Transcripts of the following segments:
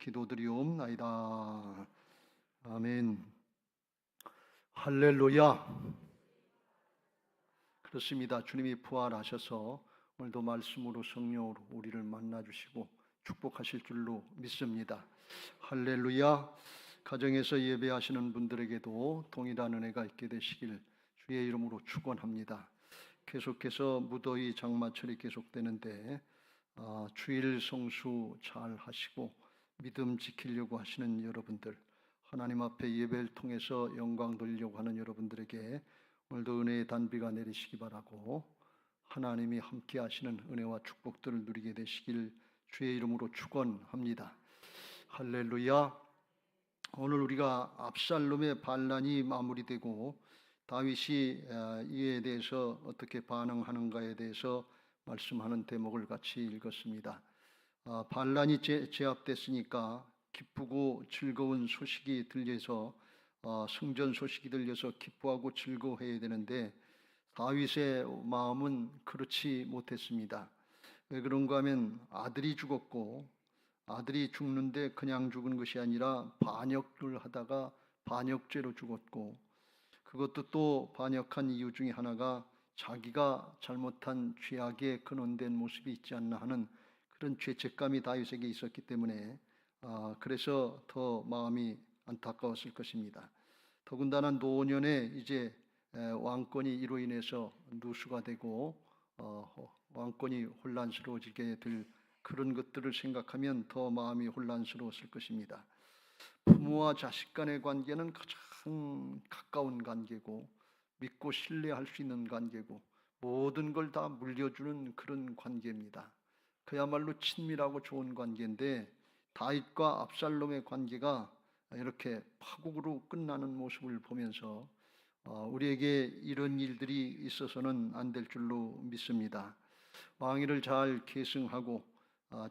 기도드리옵나이다. 아멘. 할렐루야. 그렇습니다. 주님이 부활하셔서 오늘도 말씀으로 성령으로 우리를 만나주시고 축복하실 줄로 믿습니다. 할렐루야. 가정에서 예배하시는 분들에게도 동일한 은혜가 있게 되시길 주의 이름으로 축원합니다. 계속해서 무더위 장마철이 계속되는데 주일 성수 잘 하시고 믿음 지키려고 하시는 여러분들, 하나님 앞에 예배를 통해서 영광 돌리려고 하는 여러분들에게 오늘도 은혜의 단비가 내리시기 바라고, 하나님이 함께 하시는 은혜와 축복들을 누리게 되시길 주의 이름으로 축원합니다. 할렐루야. 오늘 우리가 압살롬의 반란이 마무리되고 다윗이 이에 대해서 어떻게 반응하는가에 대해서 말씀하는 대목을 같이 읽었습니다. 반란이 제압됐으니까 기쁘고 즐거운 소식이 들려서 승전 소식이 들려서 기뻐하고 즐거워해야 되는데 다윗의 마음은 그렇지 못했습니다. 왜 그런가 하면 아들이 죽었고, 아들이 죽는데 그냥 죽은 것이 아니라 반역을 하다가 반역죄로 죽었고, 그것도 또 반역한 이유 중에 하나가 자기가 잘못한 죄악에 근원된 모습이 있지 않나 하는 그런 죄책감이 다윗에게 있었기 때문에 그래서 더 마음이 안타까웠을 것입니다. 더군다나 노년에 이제 왕권이 이로 인해서 누수가 되고 왕권이 혼란스러워지게 될 그런 것들을 생각하면 더 마음이 혼란스러웠을 것입니다. 부모와 자식 간의 관계는 가장 가까운 관계고 믿고 신뢰할 수 있는 관계고 모든 걸 다 물려주는 그런 관계입니다. 그야말로 친밀하고 좋은 관계인데 다윗과 압살롬의 관계가 이렇게 파국으로 끝나는 모습을 보면서 우리에게 이런 일들이 있어서는 안 될 줄로 믿습니다. 왕위를 잘 계승하고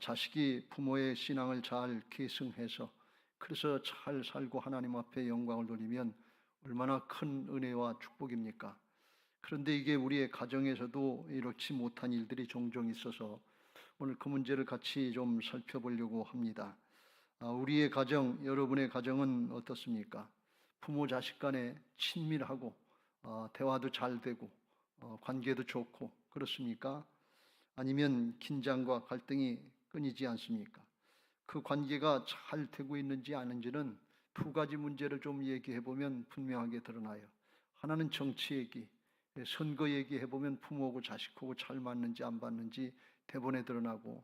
자식이 부모의 신앙을 잘 계승해서 그래서 잘 살고 하나님 앞에 영광을 돌리면 얼마나 큰 은혜와 축복입니까? 그런데 이게 우리의 가정에서도 이렇지 못한 일들이 종종 있어서 오늘 그 문제를 같이 좀 살펴보려고 합니다. 우리의 가정, 여러분의 가정은 어떻습니까? 부모 자식 간에 친밀하고 대화도 잘 되고 관계도 좋고 그렇습니까? 아니면 긴장과 갈등이 끊이지 않습니까? 그 관계가 잘 되고 있는지 아닌지는 두 가지 문제를 좀 얘기해 보면 분명하게 드러나요. 하나는 정치 얘기, 선거 얘기해 보면 부모하고 자식하고 잘 맞는지 안 맞는지 대본에 드러나고,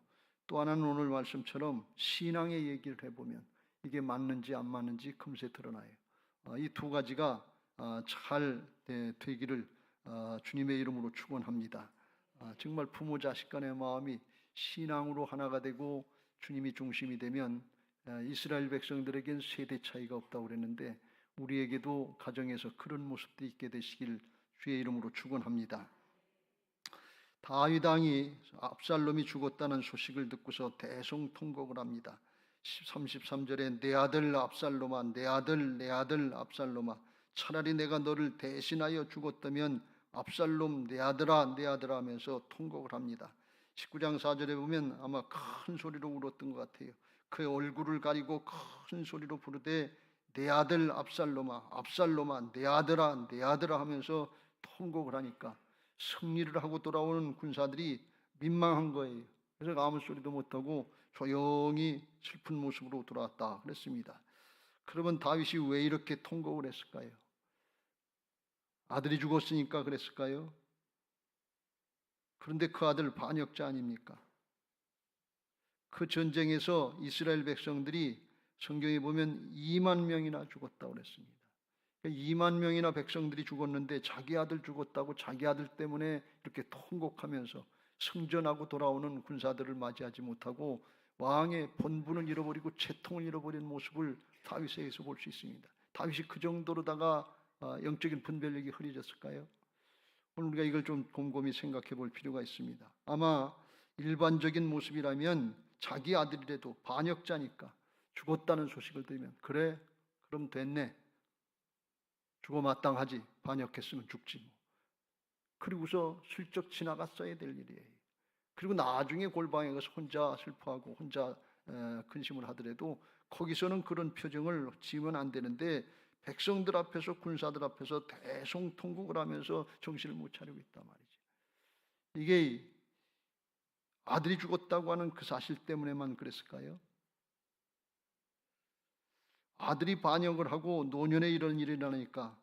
또 하나는 오늘 말씀처럼 신앙의 얘기를 해보면 이게 맞는지 안 맞는지 금세 드러나요. 이 두 가지가 잘 되기를 주님의 이름으로 축원합니다. 정말 부모 자식 간의 마음이 신앙으로 하나가 되고 주님이 중심이 되면 이스라엘 백성들에겐 세대 차이가 없다고 그랬는데 우리에게도 가정에서 그런 모습도 있게 되시길 주의 이름으로 축원합니다. 다윗 왕이 압살롬이 죽었다는 소식을 듣고서 대성통곡을 합니다. 33절에 내 아들 압살롬아, 내 아들 압살롬아, 차라리 내가 너를 대신하여 죽었다면 압살롬 내 아들아 하면서 통곡을 합니다. 19장 4절에 보면 아마 큰 소리로 울었던 것 같아요. 그의 얼굴을 가리고 큰 소리로 부르되 내 아들 압살롬아 내 아들아 하면서 통곡을 하니까 승리를 하고 돌아오는 군사들이 민망한 거예요. 그래서 아무 소리도 못하고 조용히 슬픈 모습으로 돌아왔다 그랬습니다. 그러면 다윗이 왜 이렇게 통곡을 했을까요? 아들이 죽었으니까 그랬을까요? 그런데 그 아들 반역자 아닙니까? 그 전쟁에서 이스라엘 백성들이 성경에 보면 2만 명이나 죽었다고 그랬습니다. 2만 명이나 백성들이 죽었는데 자기 아들 죽었다고 자기 아들 때문에 이렇게 통곡하면서 승전하고 돌아오는 군사들을 맞이하지 못하고 왕의 본분을 잃어버리고 채통을 잃어버린 모습을 다윗에게서 볼 수 있습니다. 다윗이 그 정도로다가 영적인 분별력이 흐려졌을까요? 오늘 우리가 이걸 좀 곰곰이 생각해 볼 필요가 있습니다. 아마 일반적인 모습이라면 자기 아들이라도 반역자니까 죽었다는 소식을 들으면 그래 그럼 됐네, 죽어 마땅하지, 반역했으면 죽지 뭐. 그리고서 슬쩍 지나갔어야 될 일이에요. 그리고 나중에 골방에 가서 혼자 슬퍼하고 혼자 근심을 하더라도 거기서는 그런 표정을 지으면 안 되는데 백성들 앞에서 군사들 앞에서 대성통곡을 하면서 정신을 못 차리고 있단 말이지. 이게 아들이 죽었다고 하는 그 사실 때문에만 그랬을까요? 아들이 반역을 하고 노년에 이런 일이 일어나니까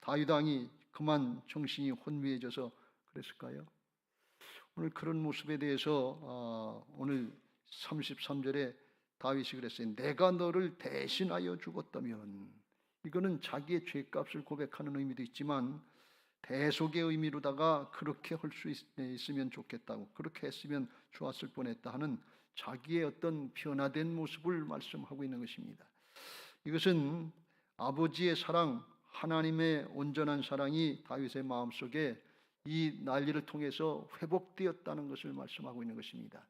다윗 왕이 그만 정신이 혼미해져서 그랬을까요? 오늘 그런 모습에 대해서 오늘 33절에 다윗이 그랬어요. 내가 너를 대신하여 죽었다면, 이거는 자기의 죄값을 고백하는 의미도 있지만 대속의 의미로다가 그렇게 할 수 있으면 좋겠다고, 그렇게 했으면 좋았을 뻔했다 하는 자기의 어떤 변화된 모습을 말씀하고 있는 것입니다. 이것은 아버지의 사랑, 하나님의 온전한 사랑이 다윗의 마음속에 이 난리를 통해서 회복되었다는 것을 말씀하고 있는 것입니다.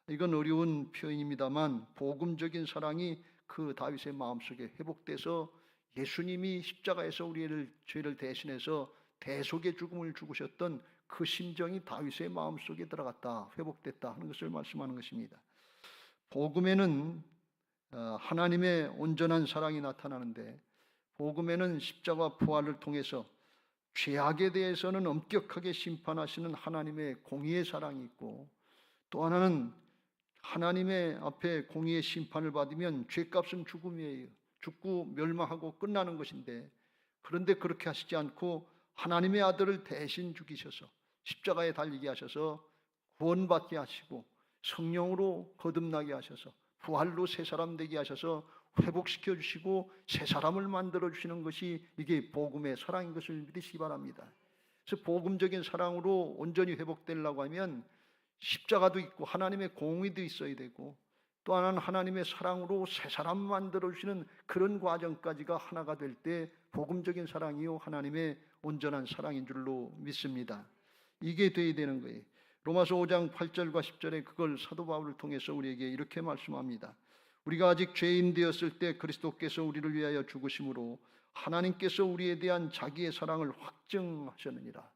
이건 어려운 표현입니다만 복음적인 사랑이 그 다윗의 마음속에 회복돼서 예수님이 십자가에서 우리의 죄를 대신해서 대속의 죽음을 죽으셨던 그 심정이 다윗의 마음속에 들어갔다, 회복됐다 하는 것을 말씀하는 것입니다. 복음에는 하나님의 온전한 사랑이 나타나는데, 복음에는 십자가 부활을 통해서 죄악에 대해서는 엄격하게 심판하시는 하나님의 공의의 사랑이 있고, 또 하나는 하나님의 앞에 공의의 심판을 받으면 죄값은 죽음이에요. 죽고 멸망하고 끝나는 것인데, 그런데 그렇게 하시지 않고 하나님의 아들을 대신 죽이셔서 십자가에 달리게 하셔서 구원받게 하시고 성령으로 거듭나게 하셔서 부활로 새 사람 되게 하셔서 회복시켜 주시고 새 사람을 만들어 주시는 것이 이게 복음의 사랑인 것을 믿으시기 바랍니다. 그래서 복음적인 사랑으로 온전히 회복되려고 하면 십자가도 있고 하나님의 공의도 있어야 되고, 또 하나는 하나님의 사랑으로 새 사람 만들어 주시는 그런 과정까지가 하나가 될 때 복음적인 사랑이요 하나님의 온전한 사랑인 줄로 믿습니다. 이게 돼야 되는 거예요. 로마서 5장 8절과 10절에 그걸 사도 바울을 통해서 우리에게 이렇게 말씀합니다. 우리가 아직 죄인 되었을 때 그리스도께서 우리를 위하여 죽으심으로 하나님께서 우리에 대한 자기의 사랑을 확증하셨느니라.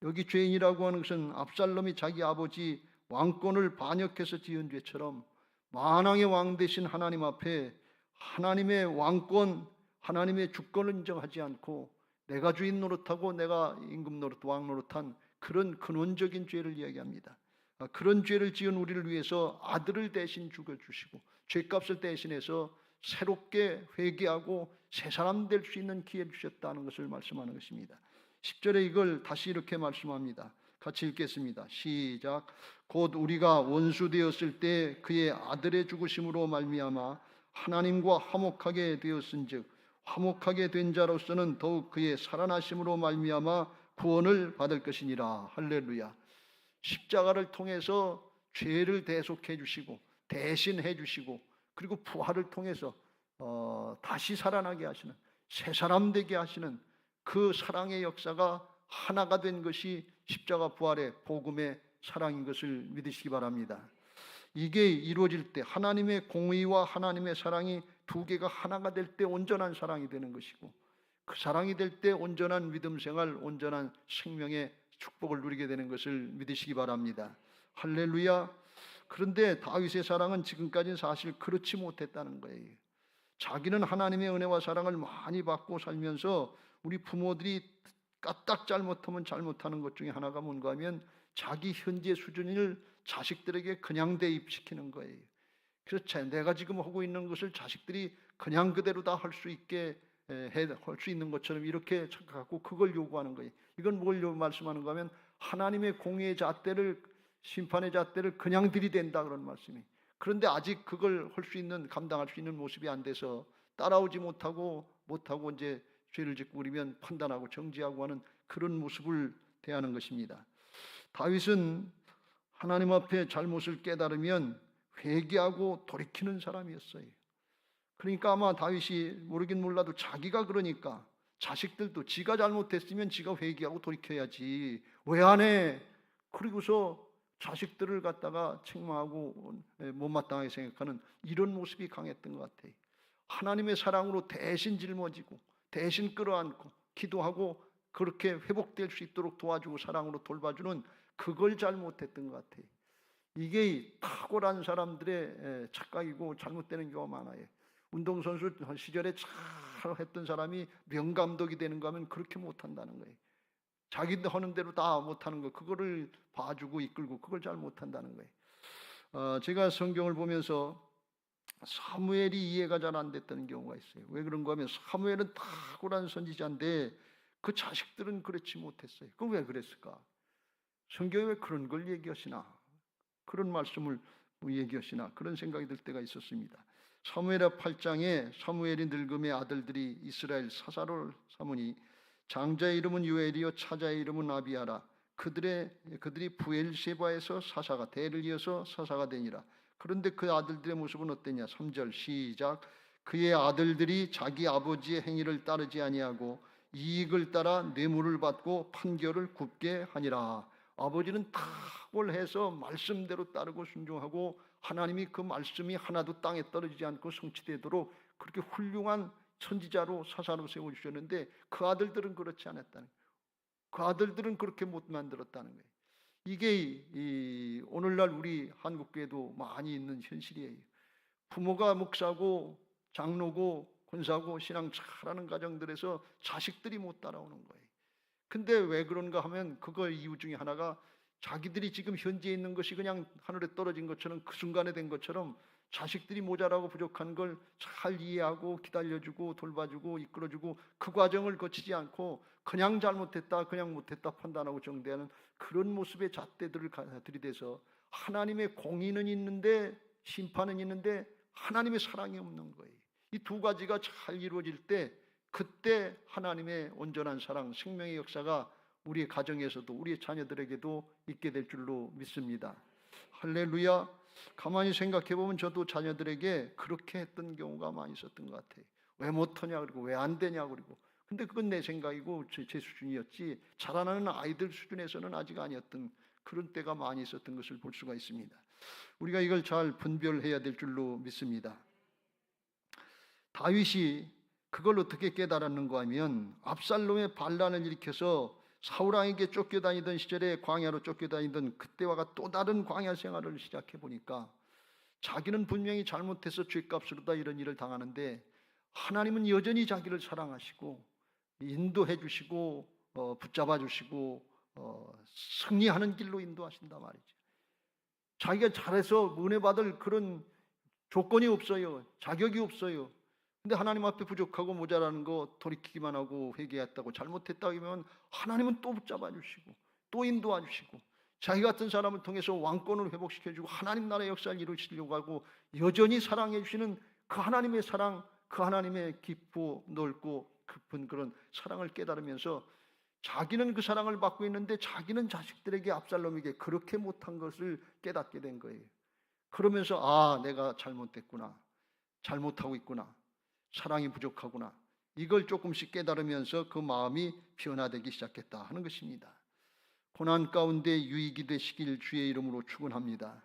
여기 죄인이라고 하는 것은 압살롬이 자기 아버지 왕권을 반역해서 지은 죄처럼 만왕의 왕 되신 하나님 앞에 하나님의 왕권, 하나님의 주권을 인정하지 않고 내가 주인 노릇하고 내가 임금 노릇, 왕 노릇한 그런 근원적인 죄를 이야기합니다. 그런 죄를 지은 우리를 위해서 아들을 대신 죽여주시고 죄값을 대신해서 새롭게 회개하고 새 사람 될 수 있는 기회를 주셨다는 것을 말씀하는 것입니다. 10절에 이걸 다시 이렇게 말씀합니다. 같이 읽겠습니다. 시작. 곧 우리가 원수 되었을 때 그의 아들의 죽으심으로 말미암아 하나님과 화목하게 되었은즉 화목하게 된 자로서는 더욱 그의 살아나심으로 말미암아 구원을 받을 것이니라. 할렐루야. 십자가를 통해서 죄를 대속해 주시고 대신해 주시고 그리고 부활을 통해서 다시 살아나게 하시는, 새 사람 되게 하시는 그 사랑의 역사가 하나가 된 것이 십자가 부활의 복음의 사랑인 것을 믿으시기 바랍니다. 이게 이루어질 때 하나님의 공의와 하나님의 사랑이 두 개가 하나가 될 때 온전한 사랑이 되는 것이고, 그 사랑이 될 때 온전한 믿음 생활, 온전한 생명의 축복을 누리게 되는 것을 믿으시기 바랍니다. 할렐루야. 그런데 다윗의 사랑은 지금까지는 사실 그렇지 못했다는 거예요. 자기는 하나님의 은혜와 사랑을 많이 받고 살면서 우리 부모들이 까딱 잘못하면 잘못하는 것 중에 하나가 뭔가 하면 자기 현재 수준을 자식들에게 그냥 대입시키는 거예요. 그래서 내가 지금 하고 있는 것을 자식들이 그냥 그대로 다 할 수 있게 할 수 있는 것처럼 이렇게 착각하고 그걸 요구하는 거예요. 이건 뭘 말씀하는가 하면 하나님의 공의의 잣대를, 심판의 잣대를 그냥 들이댄다 그런 말씀이. 그런데 아직 그걸 할 수 있는, 감당할 수 있는 모습이 안 돼서 따라오지 못하고 이제 죄를 짓고 그러면 판단하고 정지하고 하는 그런 모습을 대하는 것입니다. 다윗은 하나님 앞에 잘못을 깨달으면 회개하고 돌이키는 사람이었어요. 그러니까 아마 다윗이 모르긴 몰라도 자기가 그러니까 자식들도 지가 잘못했으면 지가 회개하고 돌이켜야지 왜 안 해? 그리고서 자식들을 갖다가 책망하고 못마땅하게 생각하는 이런 모습이 강했던 것 같아요. 하나님의 사랑으로 대신 짊어지고 대신 끌어안고 기도하고 그렇게 회복될 수 있도록 도와주고 사랑으로 돌봐주는 그걸 잘못했던 것 같아요. 이게 탁월한 사람들의 착각이고 잘못되는 경우가 많아요. 운동선수 시절에 잘 했던 사람이 명감독이 되는 거 하면 그렇게 못한다는 거예요. 자기들 하는 대로 다 못하는 거, 그거를 봐주고 이끌고 그걸 잘 못한다는 거예요. 제가 성경을 보면서 사무엘이 이해가 잘 안 됐다는 경우가 있어요. 왜 그런가 하면 사무엘은 탁월한 선지자인데 그 자식들은 그렇지 못했어요. 그건 왜 그랬을까? 성경에 왜 그런 걸 얘기하시나? 그런 말씀을 얘기하시나? 그런 생각이 들 때가 있었습니다. 사무엘하 8장에 사무엘이 늙음의 아들들이 이스라엘 사사를 삼으니 장자의 이름은 요엘이요 차자의 이름은 아비아라. 그들이 부엘세바에서 사사가 대를 이어서 사사가 되니라. 그런데 그 아들들의 모습은 어땠냐? 3절 시작. 그의 아들들이 자기 아버지의 행위를 따르지 아니하고 이익을 따라 뇌물을 받고 판결을 굽게 하니라. 아버지는 탁월해서 말씀대로 따르고 순종하고 하나님이 그 말씀이 하나도 땅에 떨어지지 않고 성취되도록 그렇게 훌륭한 선지자로 사사로 세워주셨는데 그 아들들은 그렇지 않았다는 거예요. 그 아들들은 그렇게 못 만들었다는 거예요. 이게 오늘날 우리 한국교회도 많이 있는 현실이에요. 부모가 목사고 장로고 권사고 신앙 잘하는 가정들에서 자식들이 못 따라오는 거예요. 근데 왜 그런가 하면 그거 이유 중에 하나가 자기들이 지금 현재 있는 것이 그냥 하늘에 떨어진 것처럼 그 순간에 된 것처럼 자식들이 모자라고 부족한 걸 잘 이해하고 기다려주고 돌봐주고 이끌어주고 그 과정을 거치지 않고 그냥 잘못했다 그냥 못했다 판단하고 정대하는 그런 모습의 잣대들을 들이대서 하나님의 공의는 있는데 심판은 있는데 하나님의 사랑이 없는 거예요. 이 두 가지가 잘 이루어질 때 그때 하나님의 온전한 사랑, 생명의 역사가 우리의 가정에서도 우리의 자녀들에게도 있게 될 줄로 믿습니다. 할렐루야. 가만히 생각해 보면 저도 자녀들에게 그렇게 했던 경우가 많이 있었던 것 같아요. 왜 못하냐 그리고 왜 안 되냐 그리고 근데 그건 내 생각이고 제 수준이었지 자라나는 아이들 수준에서는 아직 아니었던 그런 때가 많이 있었던 것을 볼 수가 있습니다. 우리가 이걸 잘 분별해야 될 줄로 믿습니다. 다윗이 그걸 어떻게 깨달았는가 하면 압살롬의 반란을 일으켜서 사울왕에게 쫓겨다니던 시절에 광야로 쫓겨다니던 그때와가 또 다른 광야 생활을 시작해 보니까 자기는 분명히 잘못해서 죗값으로 다 이런 일을 당하는데 하나님은 여전히 자기를 사랑하시고 인도해 주시고 붙잡아 주시고 승리하는 길로 인도하신단 말이죠. 자기가 잘해서 은혜 받을 그런 조건이 없어요. 자격이 없어요. 근데 하나님 앞에 부족하고 모자라는 거 돌이키기만 하고 회개했다고 잘못했다고 하면 하나님은 또 붙잡아 주시고 또 인도해 주시고 자기 같은 사람을 통해서 왕권을 회복시켜 주고 하나님 나라의 역사를 이루시려고 하고 여전히 사랑해 주시는 그 하나님의 사랑, 그 하나님의 깊고 넓고 깊은 그런 사랑을 깨달으면서 자기는 그 사랑을 받고 있는데 자기는 자식들에게 압살롬에게 그렇게 못한 것을 깨닫게 된 거예요. 그러면서 아, 내가 잘못됐구나. 잘못하고 있구나. 사랑이 부족하구나. 이걸 조금씩 깨달으면서 그 마음이 변화되기 시작했다 하는 것입니다. 고난 가운데 유익이 되시길 주의 이름으로 축원합니다.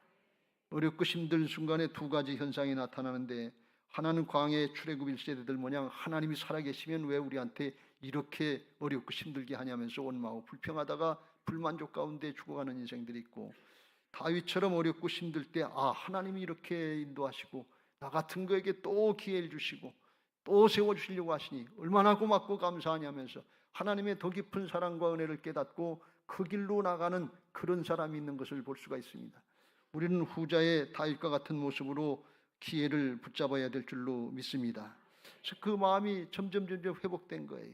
어렵고 힘든 순간에 두 가지 현상이 나타나는데 하나는 광야의 출애굽 1세대들 모양 하나님이 살아계시면 왜 우리한테 이렇게 어렵고 힘들게 하냐면서 원망하고 불평하다가 불만족 가운데 죽어가는 인생들이 있고 다윗처럼 어렵고 힘들 때 아, 하나님이 이렇게 인도하시고 나 같은 거에게 또 기회를 주시고 또 세워주시려고 하시니 얼마나 고맙고 감사하냐면서 하나님의 더 깊은 사랑과 은혜를 깨닫고 그 길로 나가는 그런 사람이 있는 것을 볼 수가 있습니다. 우리는 후자의 다윗과 같은 모습으로 기회를 붙잡아야 될 줄로 믿습니다. 그래서 그 마음이 점점 회복된 거예요.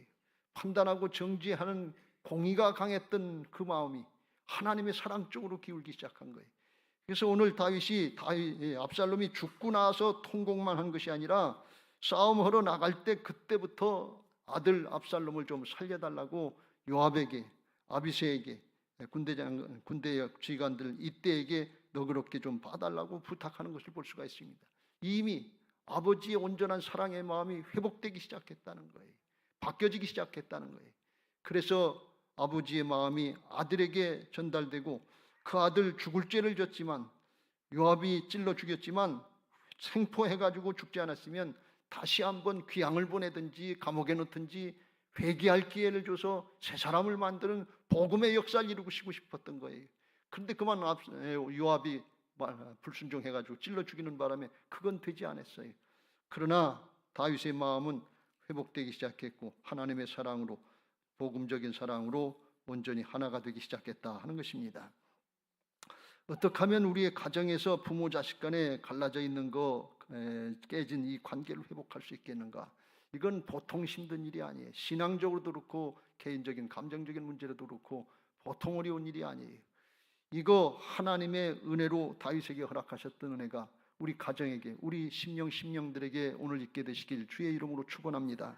판단하고 정지하는 공의가 강했던 그 마음이 하나님의 사랑 쪽으로 기울기 시작한 거예요. 그래서 오늘 압살롬이 죽고 나서 통곡만 한 것이 아니라 싸움하러 나갈 때 그때부터 아들 압살롬을 좀 살려달라고 요압에게 아비새에게 군대 지휘관들 이때에게 너그럽게 좀 봐달라고 부탁하는 것을 볼 수가 있습니다. 이미 아버지의 온전한 사랑의 마음이 회복되기 시작했다는 거예요. 바뀌어지기 시작했다는 거예요. 그래서 아버지의 마음이 아들에게 전달되고 그 아들 죽을 죄를 졌지만 요압이 찔러 죽였지만 생포해가지고 죽지 않았으면 다시 한번 귀양을 보내든지 감옥에 넣든지 회개할 기회를 줘서 새 사람을 만드는 복음의 역사를 이루시고 싶었던 거예요. 그런데 그만 요압이 불순종해가지고 찔러 죽이는 바람에 그건 되지 않았어요. 그러나 다윗의 마음은 회복되기 시작했고 하나님의 사랑으로, 복음적인 사랑으로 온전히 하나가 되기 시작했다 하는 것입니다. 어떻게 하면 우리의 가정에서 부모 자식 간에 갈라져 있는 깨진 이 관계를 회복할 수 있겠는가? 이건 보통 힘든 일이 아니에요. 신앙적으로도 그렇고 개인적인 감정적인 문제로도 그렇고 보통 어려운 일이 아니에요. 이거 하나님의 은혜로 다윗에게 허락하셨던 은혜가 우리 가정에게, 우리 심령들에게 오늘 있게 되시길 주의 이름으로 축원합니다.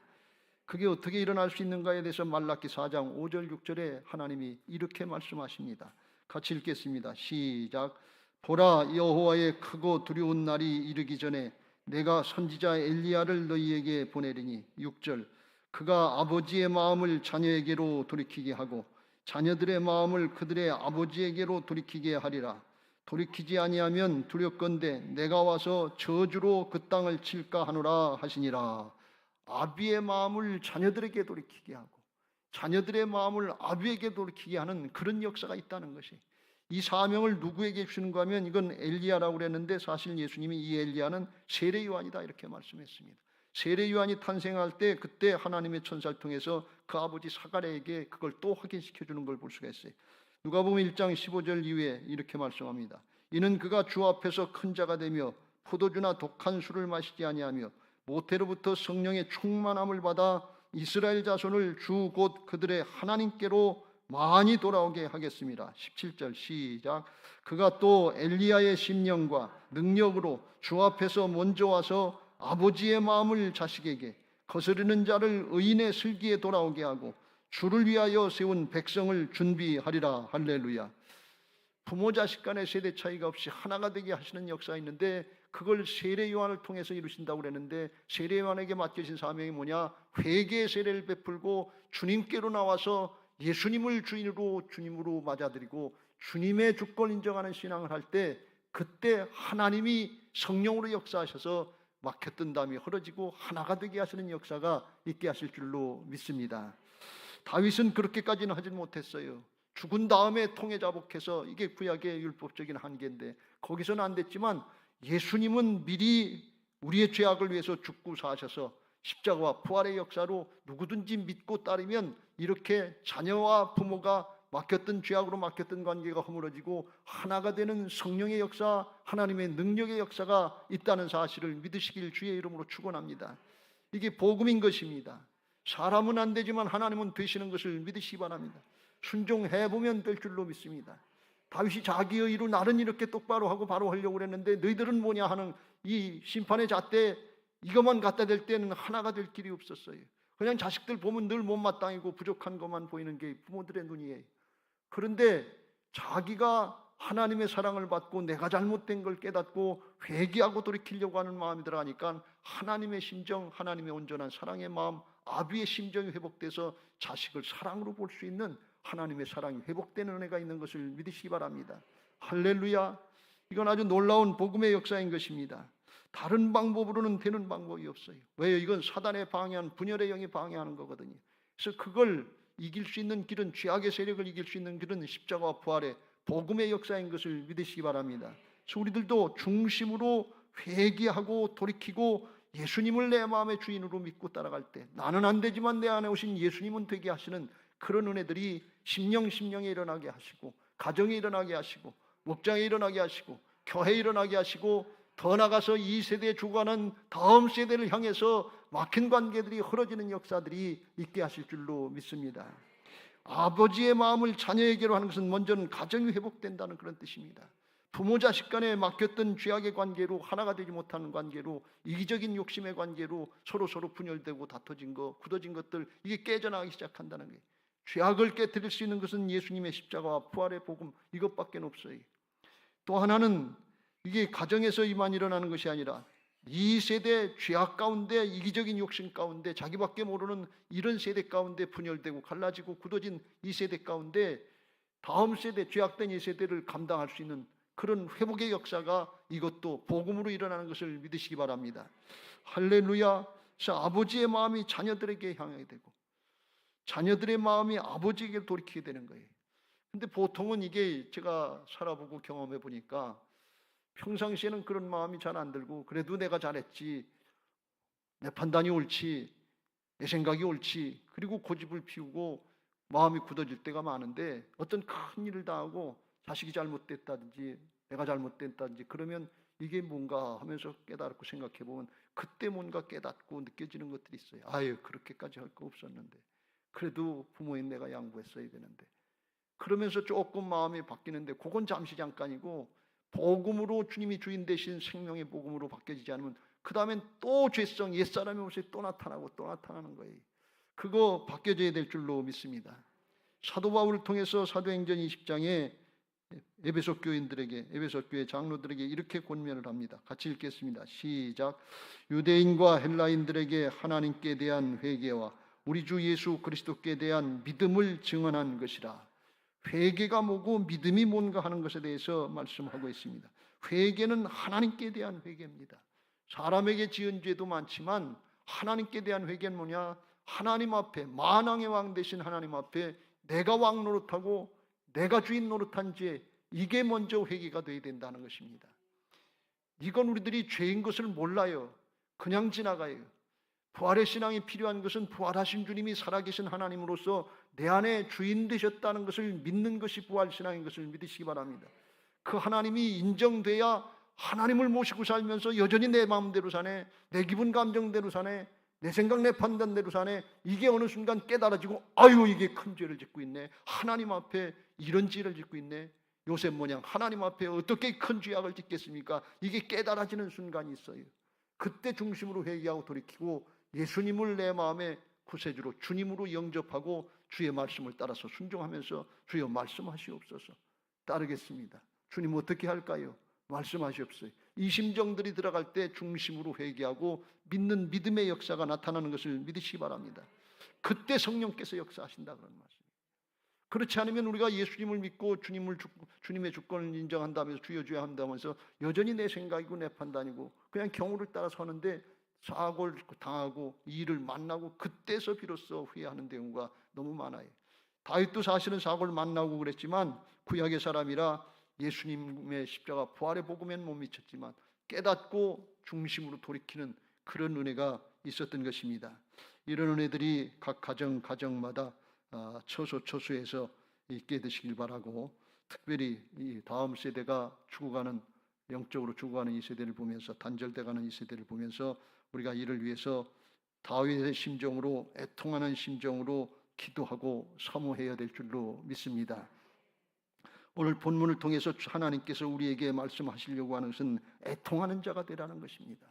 그게 어떻게 일어날 수 있는가에 대해서 말라기 4장 5절 6절에 하나님이 이렇게 말씀하십니다. 같이 읽겠습니다. 시작. 보라, 여호와의 크고 두려운 날이 이르기 전에 내가 선지자 엘리야를 너희에게 보내리니. 6절. 그가 아버지의 마음을 자녀에게로 돌이키게 하고 자녀들의 마음을 그들의 아버지에게로 돌이키게 하리라. 돌이키지 아니하면 두렵건대 내가 와서 저주로 그 땅을 칠까 하노라 하시니라. 아비의 마음을 자녀들에게 돌이키게 하고 자녀들의 마음을 아비에게 돌이키게 하는 그런 역사가 있다는 것이, 이 사명을 누구에게 주는가 하면 이건 엘리야라고 그랬는데 사실 예수님이 이 엘리야는 세례 요한이다 이렇게 말씀했습니다. 세례 요한이 탄생할 때 그때 하나님의 천사를 통해서 그 아버지 사가랴에게 그걸 또 확인시켜 주는 걸 볼 수가 있어요. 누가복음 1장 15절 이후에 이렇게 말씀합니다. 이는 그가 주 앞에서 큰 자가 되며 포도주나 독한 술을 마시지 아니하며 모태로부터 성령의 충만함을 받아 이스라엘 자손을 주 곧 그들의 하나님께로 많이 돌아오게 하겠습니다. 17절 시작. 그가 또 엘리야의 심령과 능력으로 주 앞에서 먼저 와서 아버지의 마음을 자식에게, 거스르는 자를 의인의 슬기에 돌아오게 하고 주를 위하여 세운 백성을 준비하리라. 할렐루야. 부모 자식 간의 세대 차이가 없이 하나가 되게 하시는 역사가 있는데 그걸 세례 요한을 통해서 이루신다고 그랬는데, 세례 요한에게 맡겨진 사명이 뭐냐? 회개의 세례를 베풀고 주님께로 나와서 예수님을 주님으로 맞아들이고 주님의 주권 인정하는 신앙을 할 때 그때 하나님이 성령으로 역사하셔서 막혔던 담이 헐어지고 하나가 되게 하시는 역사가 있게 하실 줄로 믿습니다. 다윗은 그렇게까지는 하지 못했어요. 죽은 다음에 통에 자복해서, 이게 구약의 율법적인 한계인데 거기서는 안 됐지만 예수님은 미리 우리의 죄악을 위해서 죽고 사셔서 십자가와 부활의 역사로 누구든지 믿고 따르면 이렇게 자녀와 부모가 막혔던 죄악으로 막혔던 관계가 허물어지고 하나가 되는 성령의 역사, 하나님의 능력의 역사가 있다는 사실을 믿으시길 주의 이름으로 축원합니다. 이게 복음인 것입니다. 사람은 안 되지만 하나님은 되시는 것을 믿으시기 바랍니다. 순종해보면 될 줄로 믿습니다. 다윗이 자기의 일을 나는 이렇게 똑바로 하고 바로 하려고 그랬는데 너희들은 뭐냐 하는 이 심판의 잣대, 이것만 갖다 댈 때는 하나가 될 길이 없었어요. 그냥 자식들 보면 늘 못마땅하고 부족한 것만 보이는 게 부모들의 눈이에요. 그런데 자기가 하나님의 사랑을 받고 내가 잘못된 걸 깨닫고 회개하고 돌이키려고 하는 마음이 들어가니까 하나님의 심정, 하나님의 온전한 사랑의 마음, 아비의 심정이 회복돼서 자식을 사랑으로 볼 수 있는 하나님의 사랑이 회복되는 은혜가 있는 것을 믿으시기 바랍니다. 할렐루야. 이건 아주 놀라운 복음의 역사인 것입니다. 다른 방법으로는 되는 방법이 없어요. 왜요? 이건 사단의 방해한, 분열의 영이 방해하는 거거든요. 그래서 그걸 이길 수 있는 길은, 죄악의 세력을 이길 수 있는 길은 십자가와 부활의 복음의 역사인 것을 믿으시기 바랍니다. 그래서 우리들도 중심으로 회개하고 돌이키고 예수님을 내 마음의 주인으로 믿고 따라갈 때 나는 안 되지만 내 안에 오신 예수님은 되게 하시는 그런 은혜들이 심령에 일어나게 하시고, 가정에 일어나게 하시고, 목장에 일어나게 하시고, 교회에 일어나게 하시고, 더 나아가서 이 세대에 주관하는 다음 세대를 향해서 막힌 관계들이 흐려지는 역사들이 있게 하실 줄로 믿습니다. 아버지의 마음을 자녀에게로 하는 것은 먼저는 가정이 회복된다는 그런 뜻입니다. 부모 자식 간에 막혔던 죄악의 관계로, 하나가 되지 못하는 관계로, 이기적인 욕심의 관계로 서로 분열되고 다퉈진 것, 굳어진 것들, 이게 깨져나가기 시작한다는 거예요. 죄악을 깨뜨릴 수 있는 것은 예수님의 십자가와 부활의 복음, 이것밖에 없어요. 또 하나는 이게 가정에서만 일어나는 것이 아니라 이 세대 죄악 가운데, 이기적인 욕심 가운데, 자기밖에 모르는 이런 세대 가운데 분열되고 갈라지고 굳어진 이 세대 가운데 다음 세대, 죄악된 이 세대를 감당할 수 있는 그런 회복의 역사가 이것도 복음으로 일어나는 것을 믿으시기 바랍니다. 할렐루야. 그래서 아버지의 마음이 자녀들에게 향하게 되고 자녀들의 마음이 아버지에게 돌이키게 되는 거예요. 근데 보통은 이게 제가 살아보고 경험해 보니까 평상시에는 그런 마음이 잘 안 들고 그래도 내가 잘했지, 내 판단이 옳지, 내 생각이 옳지, 그리고 고집을 피우고 마음이 굳어질 때가 많은데 어떤 큰 일을 당하고 자식이 잘못됐다든지 내가 잘못됐다든지 그러면 이게 뭔가 하면서 깨달고 생각해 보면 그때 뭔가 깨닫고 느껴지는 것들이 있어요. 아유, 그렇게까지 할 거 없었는데, 그래도 부모인 내가 양보했어야 되는데, 그러면서 조금 마음이 바뀌는데 그건 잠시 잠깐이고 복음으로 주님이 주인 되신 생명의 복음으로 바뀌어지지 않으면 그 다음엔 또 죄성, 옛사람의 모습이 또 나타나고 또 나타나는 거예요. 그거 바뀌어져야 될 줄로 믿습니다. 사도 바울을 통해서 사도행전 20장에 에베소 교인들에게, 에베소 교회 장로들에게 이렇게 권면을 합니다. 같이 읽겠습니다. 시작. 유대인과 헬라인들에게 하나님께 대한 회개와 우리 주 예수 그리스도께 대한 믿음을 증언한 것이라. 회개가 뭐고 믿음이 뭔가 하는 것에 대해서 말씀하고 있습니다. 회개는 하나님께 대한 회개입니다. 사람에게 지은 죄도 많지만 하나님께 대한 회개는 뭐냐? 하나님 앞에, 만왕의 왕 되신 하나님 앞에 내가 왕 노릇하고 내가 주인 노릇한 죄, 이게 먼저 회개가 되어야 된다는 것입니다. 이건 우리들이 죄인 것을 몰라요. 그냥 지나가요. 부활의 신앙이 필요한 것은 부활하신 주님이 살아계신 하나님으로서 내 안에 주인 되셨다는 것을 믿는 것이 부활신앙인 것을 믿으시기 바랍니다. 그 하나님이 인정돼야 하나님을 모시고 살면서 여전히 내 마음대로 사네, 내 기분 감정대로 사네, 내 생각 내 판단대로 사네, 이게 어느 순간 깨달아지고 아유, 이게 큰 죄를 짓고 있네, 하나님 앞에 이런 죄를 짓고 있네, 요셉 모양 하나님 앞에 어떻게 큰 죄악을 짓겠습니까? 이게 깨달아지는 순간이 있어요. 그때 중심으로 회개하고 돌이키고 예수님을 내 마음의 구세주로, 주님으로 영접하고 주의 말씀을 따라서 순종하면서 주여 말씀하시옵소서, 따르겠습니다. 주님 어떻게 할까요? 말씀하시옵소서. 이 심정들이 들어갈 때 중심으로 회개하고 믿는 믿음의 역사가 나타나는 것을 믿으시기 바랍니다. 그때 성령께서 역사하신다 그런 말씀. 그렇지 않으면 우리가 예수님을 믿고 주님의 주권을 인정한다면서 주여 주여 한다면서 여전히 내 생각이고 내 판단이고 그냥 경우를 따라서 하는데 사고를 당하고 일을 만나고 그때서 비로소 후회하는 경우가 너무 많아요. 다윗도 사실은 사고를 만나고 그랬지만 구약의 사람이라 예수님의 십자가 부활의 복음에는 못 미쳤지만 깨닫고 중심으로 돌이키는 그런 은혜가 있었던 것입니다. 이런 은혜들이 각 가정마다 처소처소에서 있게 되시길 바라고, 특별히 이 다음 세대가 죽어가는, 영적으로 죽어가는 이 세대를 보면서, 단절돼가는 이 세대를 보면서 우리가 이를 위해서 다윗의 심정으로, 애통하는 심정으로 기도하고 사모해야 될 줄로 믿습니다. 오늘 본문을 통해서 하나님께서 우리에게 말씀하시려고 하는 것은 애통하는 자가 되라는 것입니다.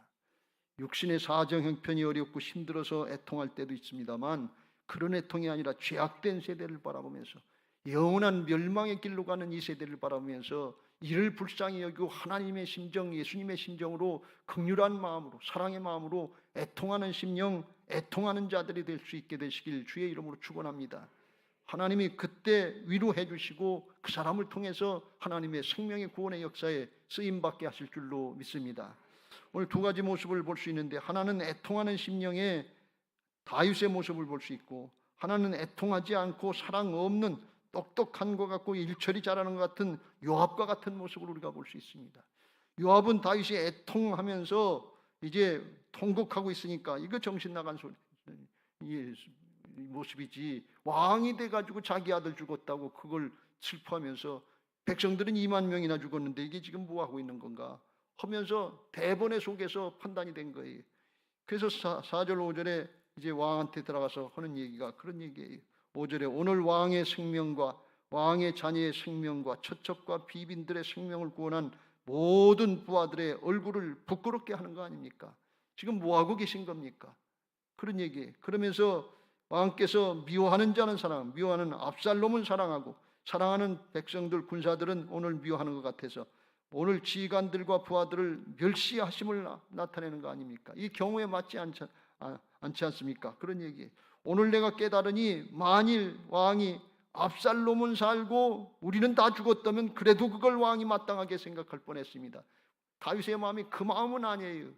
육신의 사정 형편이 어렵고 힘들어서 애통할 때도 있습니다만 그런 애통이 아니라 죄악된 세대를 바라보면서, 영원한 멸망의 길로 가는 이 세대를 바라보면서 이를 불쌍히 여기고 하나님의 심정, 예수님의 심정으로 긍휼한 마음으로, 사랑의 마음으로 애통하는 심령, 애통하는 자들이 될 수 있게 되시길 주의 이름으로 축원합니다. 하나님이 그때 위로해 주시고 그 사람을 통해서 하나님의 생명의 구원의 역사에 쓰임받게 하실 줄로 믿습니다. 오늘 두 가지 모습을 볼 수 있는데, 하나는 애통하는 심령의 다윗의 모습을 볼 수 있고, 하나는 애통하지 않고 사랑 없는 똑똑한 것 같고 일처리 잘하는 것 같은 요압과 같은 모습을 우리가 볼 수 있습니다. 요압은 다윗이 애통하면서 이제 통곡하고 있으니까 이거 정신 나간 소리, 이 모습이지, 왕이 돼가지고 자기 아들 죽었다고 그걸 슬퍼하면서 백성들은 2만 명이나 죽었는데 이게 지금 뭐 하고 있는 건가 하면서 대번에 속에서 판단이 된 거예요. 그래서 4절 5절에 이제 왕한테 들어가서 하는 얘기가 그런 얘기예요. 5절에 오늘 왕의 생명과 왕의 자녀의 생명과 처첩과 비빈들의 생명을 구원한 모든 부하들의 얼굴을 부끄럽게 하는 거 아닙니까? 지금 뭐 하고 계신 겁니까? 그런 얘기예요. 그러면서 왕께서 미워하는 자는 사랑, 미워하는 압살롬은 사랑하고 사랑하는 백성들, 군사들은 오늘 미워하는 것 같아서 오늘 지휘관들과 부하들을 멸시하심을 나타내는 거 아닙니까? 이 경우에 맞지 않지 않습니까? 그런 얘기예요. 오늘 내가 깨달으니 만일 왕이 압살롬은 살고 우리는 다 죽었다면 그래도 그걸 왕이 마땅하게 생각할 뻔했습니다. 다윗의 마음이 그 마음은 아니에요.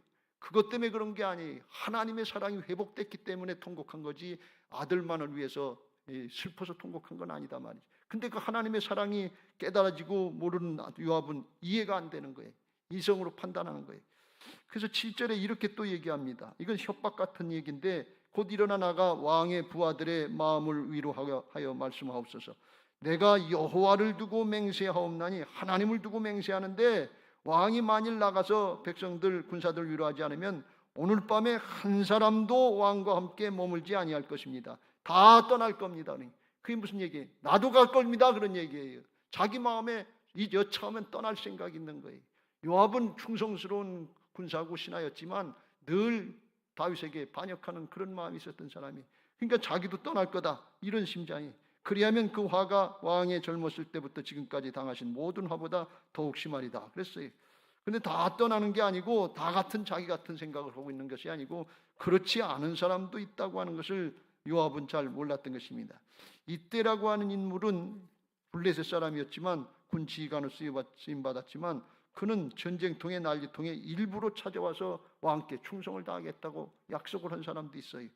그것 때문에 그런 게 아니에요. 하나님의 사랑이 회복됐기 때문에 통곡한 거지 아들만을 위해서 슬퍼서 통곡한 건 아니다 말이죠. 근데 그 하나님의 사랑이 깨달아지고 모르는 요압은 이해가 안 되는 거예요. 이성으로 판단하는 거예요. 그래서 7절에 이렇게 또 얘기합니다. 이건 협박 같은 얘기인데 곧 일어나 나가 왕의 부하들의 마음을 위로하여 말씀하옵소서. 내가 여호와를 두고 맹세하옵나니 하나님을 두고 맹세하는데 왕이 만일 나가서 백성들 군사들 위로하지 않으면 오늘 밤에 한 사람도 왕과 함께 머물지 아니할 것입니다. 다 떠날 겁니다. 그게 무슨 얘기예요? 나도 갈 겁니다. 그런 얘기예요. 자기 마음에 이 여차하면 떠날 생각이 있는 거예요. 요압은 충성스러운 군사고 신하였지만 늘 다윗에게 반역하는 그런 마음이 있었던 사람이, 그러니까 자기도 떠날 거다 이런 심장이. 그리하면 그 화가 왕의 젊었을 때부터 지금까지 당하신 모든 화보다 더욱 심하리다 그랬어요. 근데 다 떠나는 게 아니고 다 같은 자기 같은 생각을 하고 있는 것이 아니고 그렇지 않은 사람도 있다고 하는 것을 요압은 잘 몰랐던 것입니다. 이때라고 하는 인물은 블레셋 사람이었지만 군 지휘관으로 쓰임받았지만 그는 전쟁통에 난리통에 일부러 찾아와서 왕께 충성을 다하겠다고 약속을 한 사람도 있어요.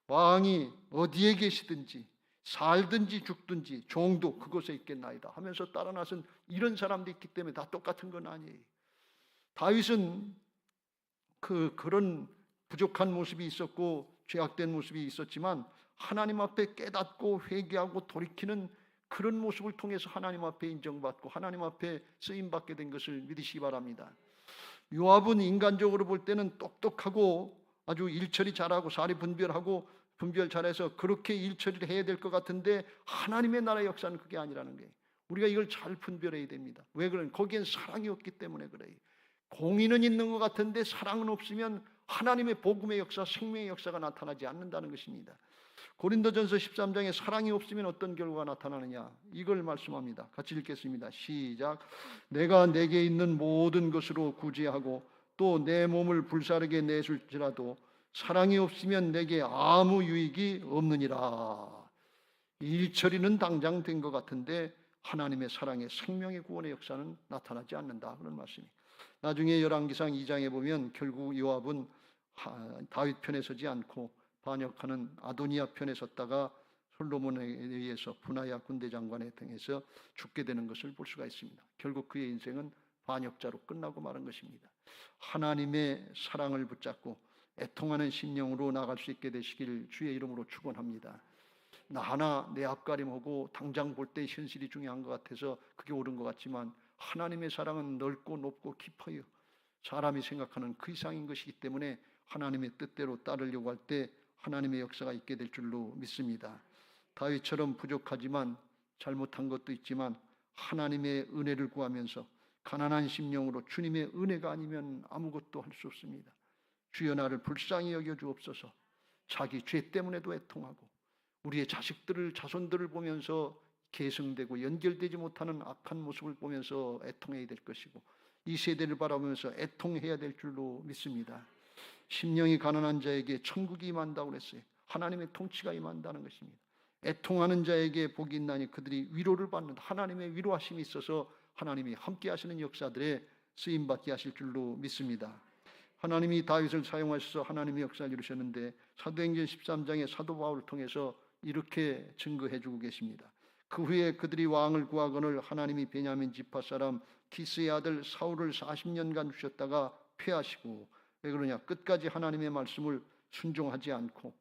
왕이 어디에 계시든지 살든지 죽든지 종도 그곳에 있겠나이다 하면서 따라 나선 이런 사람도 있기 때문에 다 똑같은 건 아니에요. 다윗은 그런 부족한 모습이 있었고 죄악된 모습이 있었지만 하나님 앞에 깨닫고 회개하고 돌이키는 그런 모습을 통해서 하나님 앞에 인정받고 하나님 앞에 쓰임받게 된 것을 믿으시기 바랍니다. 요압은 인간적으로 볼 때는 똑똑하고 아주 일처리 잘하고 사리 분별 잘해서 그렇게 일처리를 해야 될 것 같은데 하나님의 나라의 역사는 그게 아니라는 거예요. 우리가 이걸 잘 분별해야 됩니다. 왜 그러냐? 거기엔 사랑이 없기 때문에 그래요. 공의는 있는 것 같은데 사랑은 없으면 하나님의 복음의 역사, 생명의 역사가 나타나지 않는다는 것입니다. 고린도전서 13장에 사랑이 없으면 어떤 결과가 나타나느냐 이걸 말씀합니다. 같이 읽겠습니다. 시작. 내가 내게 있는 모든 것으로 구제하고 또 내 몸을 불사르게 내줄지라도 사랑이 없으면 내게 아무 유익이 없느니라. 일처리는 당장 된 것 같은데 하나님의 사랑의 생명의 구원의 역사는 나타나지 않는다 그런 말씀입니다. 나중에 열왕기상 2장에 보면 결국 요압은 다윗 편에 서지 않고 반역하는 아도니아 편에 섰다가 솔로몬에 의해서 분하야 군대장관에 등해서 죽게 되는 것을 볼 수가 있습니다. 결국 그의 인생은 반역자로 끝나고 마는 것입니다. 하나님의 사랑을 붙잡고 애통하는 심령으로 나갈 수 있게 되시길 주의 이름으로 축원합니다. 나 하나 내 앞가림하고 당장 볼 때 현실이 중요한 것 같아서 그게 옳은 것 같지만 하나님의 사랑은 넓고 높고 깊어요. 사람이 생각하는 그 이상인 것이기 때문에 하나님의 뜻대로 따르려고 할 때 하나님의 역사가 있게 될 줄로 믿습니다. 다윗처럼 부족하지만 잘못한 것도 있지만 하나님의 은혜를 구하면서 가난한 심령으로 주님의 은혜가 아니면 아무것도 할 수 없습니다. 주여 나를 불쌍히 여겨 주옵소서. 자기 죄 때문에도 애통하고 우리의 자손들을 보면서 계승되고 연결되지 못하는 악한 모습을 보면서 애통해야 될 것이고 이 세대를 바라보면서 애통해야 될 줄로 믿습니다. 심령이 가난한 자에게 천국이 임한다고 그랬어요. 하나님의 통치가 임한다는 것입니다. 애통하는 자에게 복이 있나니 그들이 위로를 받는다. 하나님의 위로하심이 있어서 하나님이 함께 하시는 역사들에 쓰임받게 하실 줄로 믿습니다. 하나님이 다윗을 사용하셔서 하나님의 역사를 이루셨는데 사도행전 13장의 사도 바울을 통해서 이렇게 증거해 주고 계십니다. 그 후에 그들이 왕을 구하거늘 하나님이 베냐민 지파 사람 기스의 아들 사울을 40년간 주셨다가 폐하시고, 왜 그러냐? 끝까지 하나님의 말씀을 순종하지 않고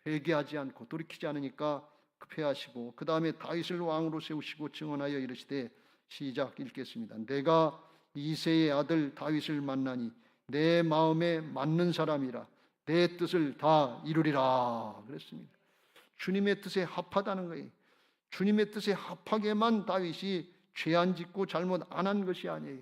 회개하지 않고 돌이키지 않으니까 폐하시고, 그 다음에 다윗을 왕으로 세우시고 증언하여 이르시되, 시작 읽겠습니다. 내가 이새의 아들 다윗을 만나니 내 마음에 맞는 사람이라 내 뜻을 다 이루리라 그랬습니다. 주님의 뜻에 합하다는 거예요. 주님의 뜻에 합하게만 다윗이 죄 안 짓고 잘못 안 한 것이 아니에요.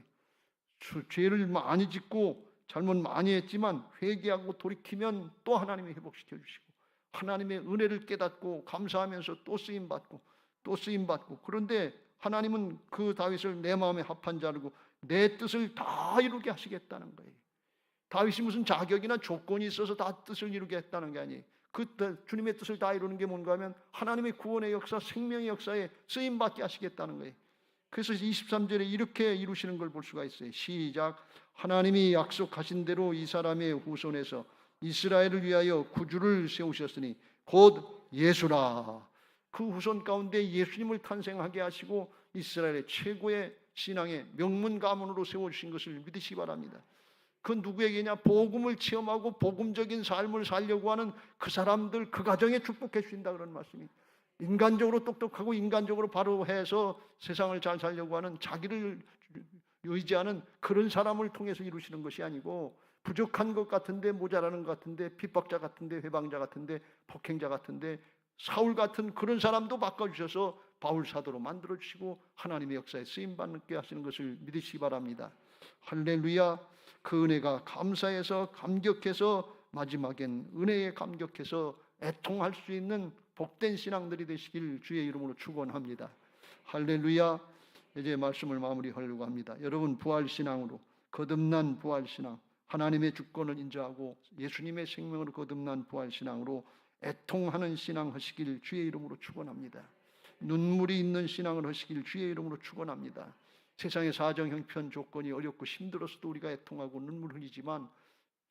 죄를 많이 짓고 잘못 많이 했지만 회개하고 돌이키면 또 하나님이 회복시켜 주시고 하나님의 은혜를 깨닫고 감사하면서 또 쓰임받고 또 쓰임받고, 그런데 하나님은 그 다윗을 내 마음에 합한 자르고 내 뜻을 다 이루게 하시겠다는 거예요. 다윗이 무슨 자격이나 조건이 있어서 다 뜻을 이루게 했다는 게 아니에요. 그 주님의 뜻을 다 이루는 게 뭔가 하면 하나님의 구원의 역사, 생명의 역사에 쓰임받게 하시겠다는 거예요. 그래서 23절에 이렇게 이루시는 걸 볼 수가 있어요. 시작. 하나님이 약속하신 대로 이 사람의 후손에서 이스라엘을 위하여 구주를 세우셨으니 곧 예수라. 그 후손 가운데 예수님을 탄생하게 하시고 이스라엘의 최고의 신앙의 명문 가문으로 세워주신 것을 믿으시기 바랍니다. 그 누구에게냐? 복음을 체험하고 복음적인 삶을 살려고 하는 그 사람들, 그 가정에 축복해 주신다 그런 말씀이. 인간적으로 똑똑하고 인간적으로 바로 해서 세상을 잘 살려고 하는, 자기를 의지하는 그런 사람을 통해서 이루시는 것이 아니고, 부족한 것 같은데, 모자라는 것 같은데, 핍박자 같은데, 회방자 같은데, 폭행자 같은데, 사울 같은 그런 사람도 바꿔주셔서 바울 사도로 만들어주시고 하나님의 역사에 쓰임받게 하시는 것을 믿으시기 바랍니다. 할렐루야. 그 은혜가 감사해서 감격해서 마지막엔 은혜에 감격해서 애통할 수 있는 복된 신앙들이 되시길 주의 이름으로 축원합니다. 할렐루야. 이제 말씀을 마무리하려고 합니다. 여러분, 부활신앙으로, 거듭난 부활신앙, 하나님의 주권을 인정하고 예수님의 생명으로 거듭난 부활신앙으로 애통하는 신앙 하시길 주의 이름으로 축원합니다. 눈물이 있는 신앙을 하시길 주의 이름으로 축원합니다. 세상의 사정 형편 조건이 어렵고 힘들어서도 우리가 애통하고 눈물 흘리지만,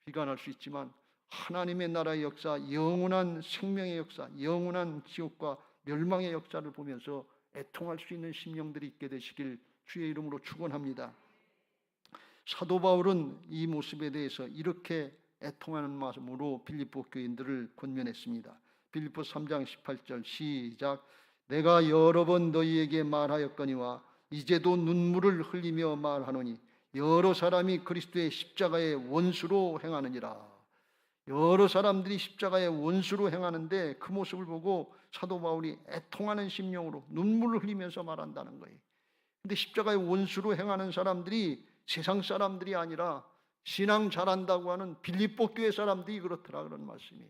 비관할 수 있지만, 하나님의 나라의 역사, 영원한 생명의 역사, 영원한 지옥과 멸망의 역사를 보면서 애통할 수 있는 심령들이 있게 되시길 주의 이름으로 축원합니다. 사도 바울은 이 모습에 대해서 이렇게 애통하는 마음으로 빌립보 교인들을 권면했습니다. 빌립보 3장 18절 시작. 내가 여러 번 너희에게 말하였거니와 이제도 눈물을 흘리며 말하노니 여러 사람이 그리스도의 십자가의 원수로 행하느니라. 여러 사람들이 십자가의 원수로 행하는데 그 모습을 보고 사도 바울이 애통하는 심령으로 눈물을 흘리면서 말한다는 거예요. 근데 십자가의 원수로 행하는 사람들이 세상 사람들이 아니라 신앙 잘한다고 하는 빌립보 교회 사람들이 그렇더라 그런 말씀이.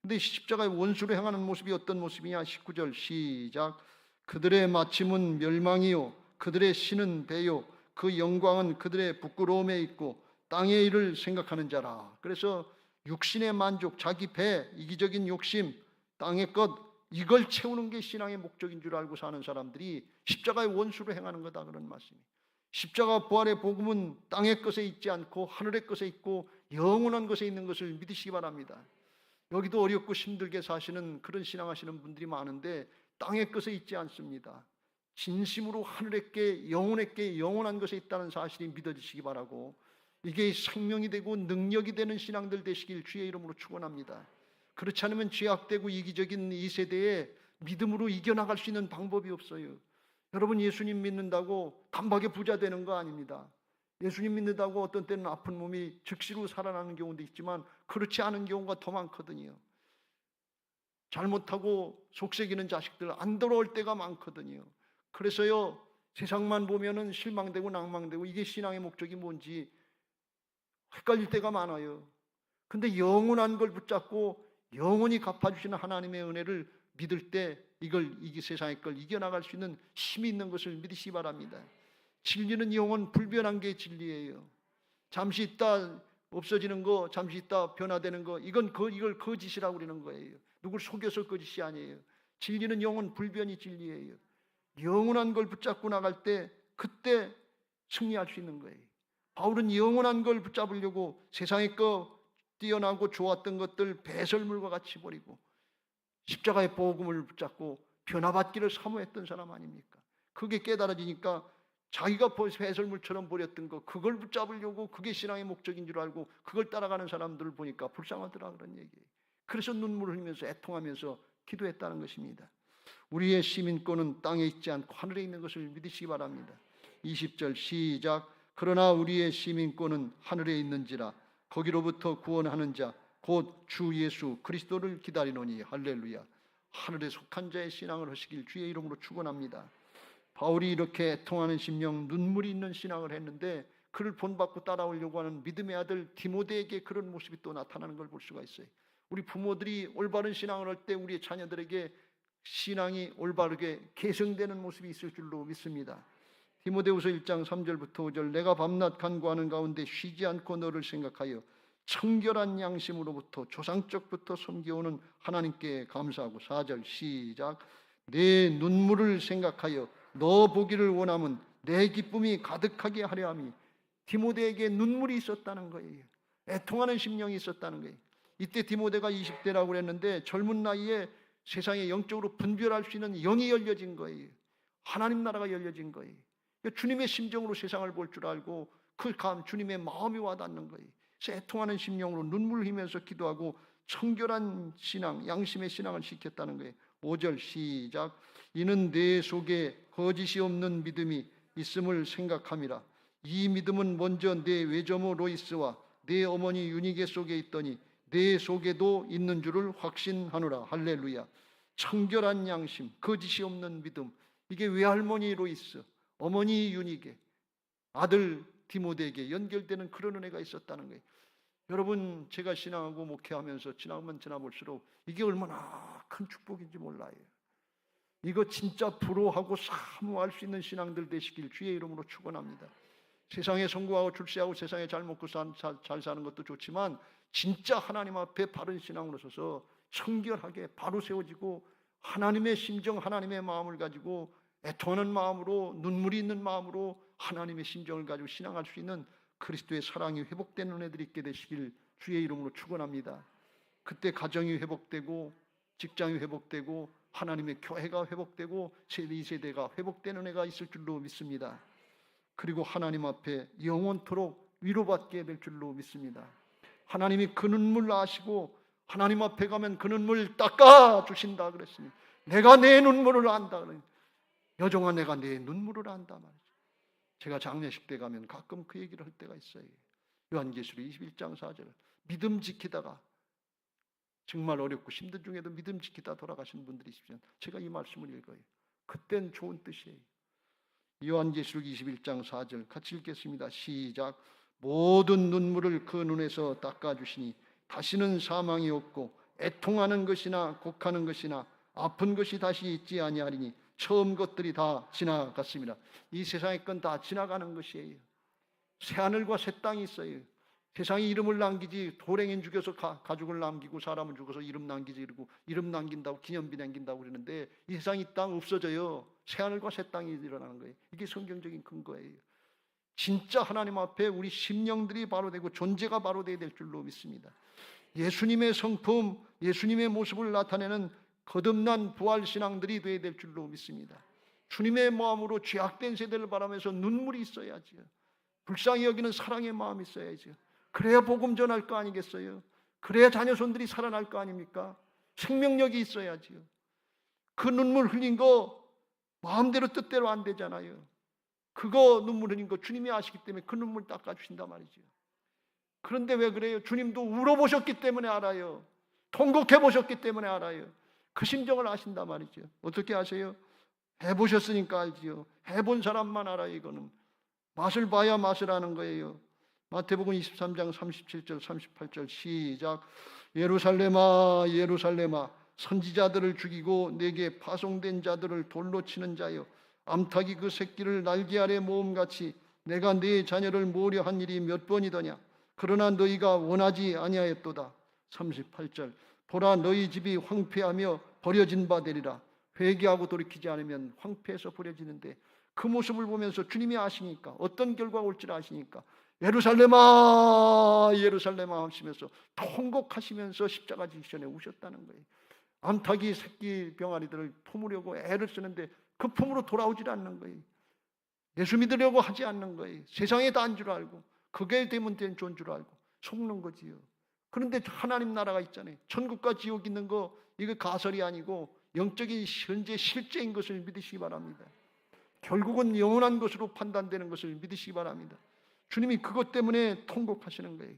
근데 십자가의 원수로 행하는 모습이 어떤 모습이냐? 19절 시작. 그들의 마침은 멸망이요 그들의 신은 배요 그 영광은 그들의 부끄러움에 있고 땅의 일을 생각하는 자라. 그래서 육신의 만족, 자기 배, 이기적인 욕심, 땅의 것, 이걸 채우는 게 신앙의 목적인 줄 알고 사는 사람들이 십자가의 원수로 행하는 거다 그런 말씀이. 십자가 부활의 복음은 땅의 것에 있지 않고 하늘의 것에 있고 영원한 것에 있는 것을 믿으시기 바랍니다. 여기도 어렵고 힘들게 사시는 그런 신앙하시는 분들이 많은데 땅의 것에 있지 않습니다. 진심으로 하늘의 게, 영혼의 게, 영원한 것에 있다는 사실이 믿어지시기 바라고, 이게 생명이 되고 능력이 되는 신앙들 되시길 주의 이름으로 축원합니다. 그렇지 않으면 죄악되고 이기적인 이 세대에 믿음으로 이겨나갈 수 있는 방법이 없어요. 여러분, 예수님 믿는다고 단박에 부자 되는 거 아닙니다. 예수님 믿는다고 어떤 때는 아픈 몸이 즉시로 살아나는 경우도 있지만 그렇지 않은 경우가 더 많거든요. 잘못하고 속썩이는 자식들 안 돌아올 때가 많거든요. 그래서요, 세상만 보면은 실망되고 낭망되고 이게 신앙의 목적이 뭔지 헷갈릴 때가 많아요. 근데 영원한 걸 붙잡고 영원히 갚아주시는 하나님의 은혜를 믿을 때 이걸 세상의 걸 이겨나갈 수 있는 힘이 있는 것을 믿으시기 바랍니다. 진리는 영원 불변한 게 진리예요. 잠시 있다 없어지는 거, 잠시 있다 변화되는 거, 이걸 거짓이라고 그러는 거예요. 누굴 속여서 거짓이 아니에요. 진리는 영원 불변이 진리예요. 영원한 걸 붙잡고 나갈 때 그때 승리할 수 있는 거예요. 바울은 영원한 걸 붙잡으려고 세상의 거 뛰어나고 좋았던 것들 배설물과 같이 버리고 십자가의 복음을 붙잡고 변화받기를 사모했던 사람 아닙니까? 그게 깨달아지니까 자기가 배설물처럼 버렸던 거, 그걸 붙잡으려고 그게 신앙의 목적인 줄 알고 그걸 따라가는 사람들을 보니까 불쌍하더라 그런 얘기예요. 그래서 눈물을 흘리면서 애통하면서 기도했다는 것입니다. 우리의 시민권은 땅에 있지 않고 하늘에 있는 것을 믿으시기 바랍니다. 20절 시작. 그러나 우리의 시민권은 하늘에 있는지라 거기로부터 구원하는 자 곧 주 예수 그리스도를 기다리노니. 할렐루야. 하늘에 속한 자의 신앙을 하시길 주의 이름으로 축원합니다. 바울이 이렇게 애통하는 심령, 눈물이 있는 신앙을 했는데 그를 본받고 따라오려고 하는 믿음의 아들 디모데에게 그런 모습이 또 나타나는 걸 볼 수가 있어요. 우리 부모들이 올바른 신앙을 할 때 우리의 자녀들에게 신앙이 올바르게 개성되는 모습이 있을 줄로 믿습니다. 디모데후서 1장 3절부터 5절. 내가 밤낮 간구하는 가운데 쉬지 않고 너를 생각하여 청결한 양심으로부터 조상적부터 섬겨오는 하나님께 감사하고. 4절 시작. 내 눈물을 생각하여 너 보기를 원하면 내 기쁨이 가득하게 하려 함이. 디모데에게 눈물이 있었다는 거예요. 애통하는 심령이 있었다는 거예요. 이때 디모데가 20대라고 그랬는데 젊은 나이에 세상에 영적으로 분별할 수 있는 영이 열려진 거예요. 하나님 나라가 열려진 거예요. 주님의 심정으로 세상을 볼 줄 알고 그 주님의 마음이 와닿는 거예요. 그래서 애통하는 심령으로 눈물 흘리면서 기도하고 청결한 신앙, 양심의 신앙을 지켰다는 거예요. 5절 시작. 이는 내 속에 거짓이 없는 믿음이 있음을 생각함이라. 이 믿음은 먼저 내 외조모 로이스와 내 어머니 유니게 속에 있더니 내 속에도 있는 줄을 확신하노라. 할렐루야. 청결한 양심, 거짓이 없는 믿음. 이게 외할머니 로이스, 어머니 유니게, 아들 디모데에게 연결되는 그런 은혜가 있었다는 거예요. 여러분, 제가 신앙하고 목회하면서 지나면 지나볼수록 이게 얼마나 큰 축복인지 몰라요. 이거 진짜 부러워하고 사모할 수 있는 신앙들 되시길 주의 이름으로 축원합니다. 세상에 성공하고 출세하고 세상에 잘 먹고 잘 사는 것도 좋지만 진짜 하나님 앞에 바른 신앙으로 서서 청결하게 바로 세워지고 하나님의 심정, 하나님의 마음을 가지고 애통하는 마음으로, 눈물이 있는 마음으로 하나님의 심정을 가지고 신앙할 수 있는 그리스도의 사랑이 회복되는 은혜들이 있게 되시길 주의 이름으로 축원합니다. 그때 가정이 회복되고 직장이 회복되고 하나님의 교회가 회복되고 세대 2세대가 회복되는 은혜가 있을 줄로 믿습니다. 그리고 하나님 앞에 영원토록 위로받게 될 줄로 믿습니다. 하나님이 그 눈물 아시고 하나님 앞에 가면 그 눈물 닦아주신다 그랬으니 내가 내 눈물을 안다 그러니 여종아 내가 내 눈물을 안다 말이죠. 제가 장례식 때 가면 가끔 그 얘기를 할 때가 있어요. 요한계시록 21장 4절 믿음 지키다가 정말 어렵고 힘든 중에도 믿음 지키다 돌아가신 분들이 있으면 제가 이 말씀을 읽어요. 그땐 좋은 뜻이에요. 요한계시록 21장 4절 같이 읽겠습니다. 시작. 모든 눈물을 그 눈에서 닦아주시니 다시는 사망이 없고 애통하는 것이나 곡하는 것이나 아픈 것이 다시 있지 아니하리니 처음 것들이 다 지나갔습니다. 이 세상의 건 다 지나가는 것이에요. 새하늘과 새 땅이 있어요. 세상이 이름을 남기지 도랭이는 죽여서 가죽을 남기고 사람은 죽어서 이름 남기지 이러고 이름 남긴다고 기념비 남긴다고 그러는데 이 세상 이 땅 없어져요. 새하늘과 새 땅이 일어나는 거예요. 이게 성경적인 근거예요. 진짜 하나님 앞에 우리 심령들이 바로 되고 존재가 바로 되어야 될 줄로 믿습니다. 예수님의 성품, 예수님의 모습을 나타내는 거듭난 부활신앙들이 되어야 될 줄로 믿습니다. 주님의 마음으로 죄악된 세대를 바라면서 눈물이 있어야지요. 불쌍히 여기는 사랑의 마음이 있어야지요. 그래야 복음 전할 거 아니겠어요? 그래야 자녀손들이 살아날 거 아닙니까? 생명력이 있어야지요. 그 눈물 흘린 거 마음대로 뜻대로 안 되잖아요. 그거 눈물 흘린 거 주님이 아시기 때문에 그 눈물 닦아주신단 말이죠. 그런데 왜 그래요? 주님도 울어보셨기 때문에 알아요. 통곡해보셨기 때문에 알아요. 그 심정을 아신단 말이죠. 어떻게 아세요? 해보셨으니까 알지요. 해본 사람만 알아요. 이거는 맛을 봐야 맛을 아는 거예요. 마태복음 23장 37절 38절 시작. 예루살렘아 예루살렘아 선지자들을 죽이고 내게 파송된 자들을 돌로 치는 자여 암탉이 그 새끼를 날개 아래 모음같이 내가 네 자녀를 모으려 한 일이 몇 번이더냐. 그러나 너희가 원하지 아니하였도다. 38절 보라 너희 집이 황폐하며 버려진 바 되리라. 회개하고 돌이키지 않으면 황폐해서 버려지는데 그 모습을 보면서 주님이 아시니까 어떤 결과가 올지를 아시니까 예루살렘아 예루살렘아 하시면서 통곡하시면서 십자가 지기 전에 우셨다는 거예요. 암탉이 새끼 병아리들을 품으려고 애를 쓰는데 그 품으로 돌아오질 않는 거예요. 예수 믿으려고 하지 않는 거예요. 세상에 다인 줄 알고 그게 되면 된 존 줄 알고 속는 거지요. 그런데 하나님 나라가 있잖아요. 천국과 지옥 있는 거 이거 가설이 아니고 영적인 현재 실제인 것을 믿으시기 바랍니다. 결국은 영원한 것으로 판단되는 것을 믿으시기 바랍니다. 주님이 그것 때문에 통곡하시는 거예요.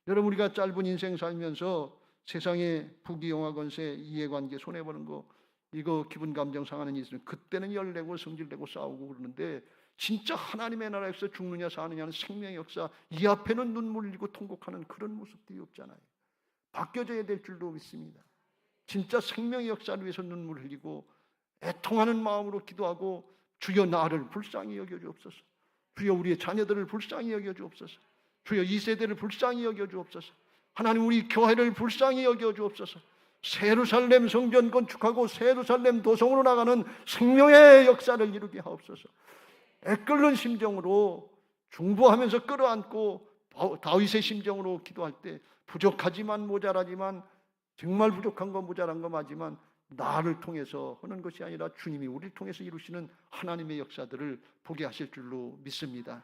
여러분 우리가 짧은 인생 살면서 세상의 부귀영화 권세 이해관계 손해보는 거 이거 기분 감정 상하는 일 있으면 그때는 열내고 성질내고 싸우고 그러는데 진짜 하나님의 나라에서 죽느냐 사느냐는 생명의 역사 이 앞에는 눈물 흘리고 통곡하는 그런 모습들이 없잖아요. 바뀌어져야 될 줄로 믿습니다. 진짜 생명의 역사를 위해서 눈물 흘리고 애통하는 마음으로 기도하고 주여 나를 불쌍히 여겨주옵소서. 주여 우리의 자녀들을 불쌍히 여겨주옵소서. 주여 이 세대를 불쌍히 여겨주옵소서. 하나님 우리 교회를 불쌍히 여겨주옵소서. 예루살렘 성전 건축하고 예루살렘 도성으로 나가는 생명의 역사를 이루게 하옵소서. 애끓는 심정으로 중보하면서 끌어안고 다윗의 심정으로 기도할 때 부족하지만 모자라지만 정말 부족한 거 모자란 거 맞지만 나를 통해서 하는 것이 아니라 주님이 우리를 통해서 이루시는 하나님의 역사들을 보게 하실 줄로 믿습니다.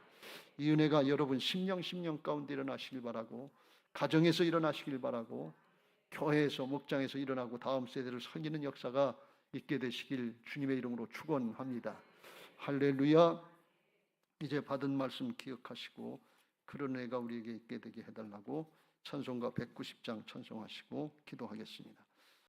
이 은혜가 여러분 심령 가운데 일어나시길 바라고, 가정에서 일어나시길 바라고, 교회에서 목장에서 일어나고 다음 세대를 살리는 역사가 있게 되시길 주님의 이름으로 축원합니다. 할렐루야. 이제 받은 말씀 기억하시고 그런 은혜가 우리에게 있게 되게 해달라고 찬송가 190장 찬송하시고 기도하겠습니다.